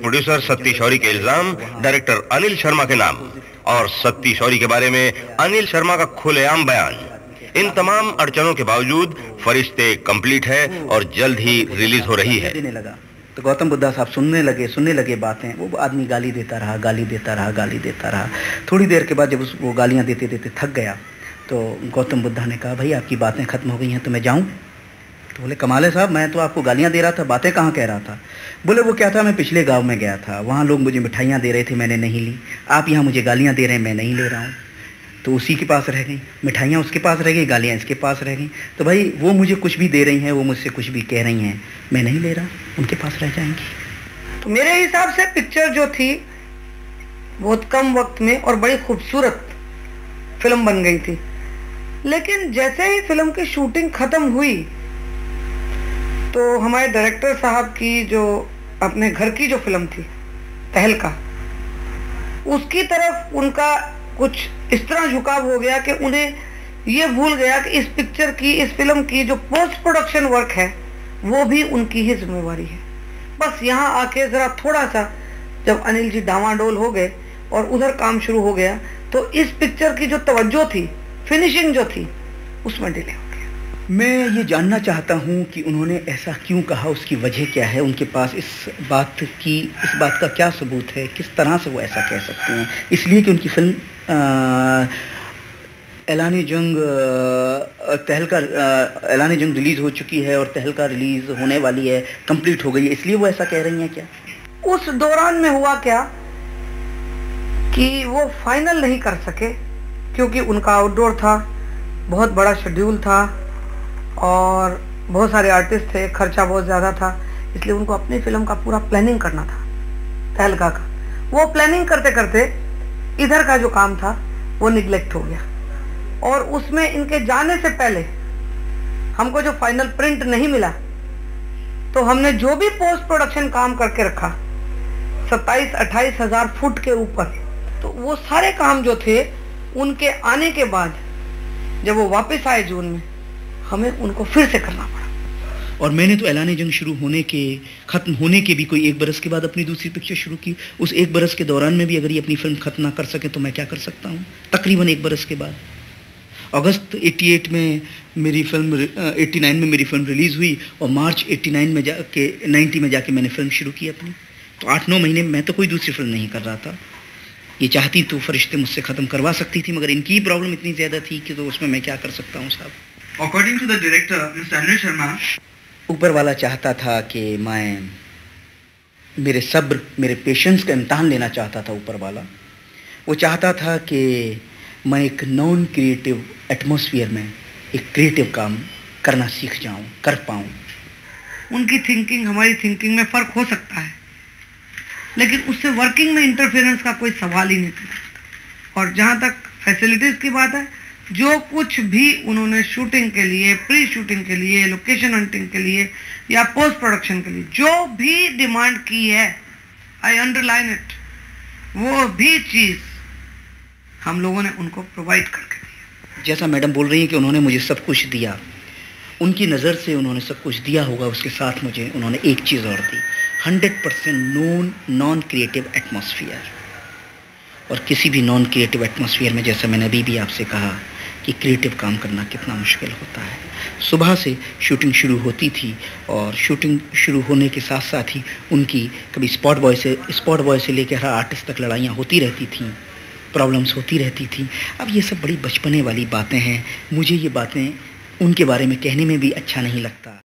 Producer Satti Shauri के इल्जाम director Anil Sharma के नाम और सत्ती शौरी के बारे में अनिल शर्मा का खुलेआम बयान। इन तमाम अड़चनों के बावजूद फरिश्ते कंप्लीट है और जल्द ही रिलीज हो रही है। देने लगा तो गौतम बुद्धा साहब सुनने लगे बातें। वो आदमी गाली देता रहा। थोड़ी देर के बाद जब वो गालियां देते देते थक गया तो गौतम बुद्धा ने कहा, भाई आपकी बातें खत्म हो गई हैं तो मैं जाऊं? तो बोले, कमाल है साहब, मैं तो आपको गालियां दे रहा था, बातें कहाँ कह रहा था? बोले, वो क्या था, मैं पिछले गांव में गया था, वहाँ लोग मुझे मिठाइयाँ दे रहे थे, मैंने नहीं ली। आप यहाँ मुझे गालियाँ दे रहे हैं, मैं नहीं ले रहा हूँ। तो उसी के पास रह गई, मिठाइयाँ उसके पास रह गई, गालियाँ इसके पास रह गई। तो भाई वो मुझे कुछ भी दे रही हैं, वो मुझसे कुछ भी कह रही हैं, मैं नहीं ले रहा, उनके पास रह जाएंगी। तो मेरे हिसाब से पिक्चर जो थी बहुत कम वक्त में और बड़ी खूबसूरत फिल्म बन गई थी। लेकिन जैसे ही फिल्म की शूटिंग खत्म हुई तो हमारे डायरेक्टर साहब की जो अपने घर की जो फिल्म थी तहलका, उसकी तरफ उनका कुछ इस तरह झुकाव हो गया कि उन्हें ये भूल गया कि इस पिक्चर की, इस फिल्म की जो पोस्ट प्रोडक्शन वर्क है वो भी उनकी ही जिम्मेवारी है। बस यहाँ आके जरा थोड़ा सा जब अनिल जी डामाडोल हो गए और उधर काम शुरू हो गया तो इस पिक्चर की जो तवज्जो थी, फिनिशिंग जो थी, उसमें डिले हो गया। मैं ये जानना चाहता हूँ कि उन्होंने ऐसा क्यों कहा, उसकी वजह क्या है, उनके पास इस बात का क्या सबूत है, किस तरह से वो ऐसा कह सकते हैं? इसलिए कि उनकी फिल्म ऐलान जंग रिलीज़ हो चुकी है और तहलका रिलीज़ होने वाली है, कंप्लीट हो गई है, इसलिए वो ऐसा कह रही हैं क्या? उस दौरान में हुआ क्या कि वो फाइनल नहीं कर सके क्योंकि उनका आउटडोर था, बहुत बड़ा शेड्यूल था और बहुत सारे आर्टिस्ट थे, खर्चा बहुत ज़्यादा था, इसलिए उनको अपनी फिल्म का पूरा प्लानिंग करना था, तहलका का। वो प्लानिंग करते करते इधर का जो काम था वो निगलेक्ट हो गया और उसमें इनके जाने से पहले हमको जो फाइनल प्रिंट नहीं मिला तो हमने जो भी पोस्ट प्रोडक्शन काम करके रखा 27-28 हज़ार फुट के ऊपर, तो वो सारे काम जो थे उनके आने के बाद जब वो वापस आए जून में, हमें उनको फिर से करना पड़ा। और मैंने तो ऐलान जंग खत्म होने के भी कोई 1 बरस के बाद अपनी दूसरी पिक्चर शुरू की। उस 1 बरस के दौरान में भी अगर ये अपनी फिल्म खत्म ना कर सके तो मैं क्या कर सकता हूँ? तकरीबन 1 बरस के बाद अगस्त 88 में मेरी फिल्म 89 में मेरी फिल्म रिलीज़ हुई और मार्च 90 में जाके मैंने फिल्म शुरू की अपनी। तो 8-9 महीने में मैं तो कोई दूसरी फिल्म नहीं कर रहा था। ये चाहती तो फरिश्ते मुझसे ख़त्म करवा सकती थी, मगर इनकी प्रॉब्लम इतनी ज़्यादा थी कि तो उसमें मैं क्या कर सकता हूँ साहब। According to the director mister Anil Sharma, ऊपर वाला चाहता था कि मैं मेरे सब्र, मेरे पेशेंस का इम्तहान लेना चाहता था। ऊपर वाला वो चाहता था कि मैं एक नॉन क्रिएटिव एटमॉस्फेयर में एक क्रिएटिव काम करना सीख जाऊं, कर पाऊं। उनकी थिंकिंग हमारी थिंकिंग में फ़र्क हो सकता है, लेकिन उससे वर्किंग में इंटरफेरेंस का कोई सवाल ही नहीं था। और जहाँ तक फैसिलिटीज़ की बात है, जो कुछ भी उन्होंने शूटिंग के लिए, प्री शूटिंग के लिए, लोकेशन हंटिंग के लिए या पोस्ट प्रोडक्शन के लिए जो भी डिमांड की है, आई अंडरलाइन इट, वो भी चीज़ हम लोगों ने उनको प्रोवाइड करके दिया। जैसा मैडम बोल रही हैं कि उन्होंने मुझे सब कुछ दिया, उनकी नज़र से उन्होंने सब कुछ दिया होगा, उसके साथ मुझे उन्होंने एक चीज़ और दी, 100% नॉन क्रिएटिव एटमॉस्फेयर। और किसी भी नॉन क्रिएटिव एटमॉस्फेयर में, जैसा मैंने अभी भी आपसे कहा कि क्रिएटिव काम करना कितना मुश्किल होता है। सुबह से शूटिंग शुरू होती थी और शूटिंग शुरू होने के साथ साथ ही उनकी कभी स्पॉट बॉय से लेकर हर आर्टिस्ट तक लड़ाइयाँ होती रहती थीं, प्रॉब्लम्स होती रहती थी। अब ये सब बड़ी बचपने वाली बातें हैं, मुझे ये बातें उनके बारे में कहने में भी अच्छा नहीं लगता।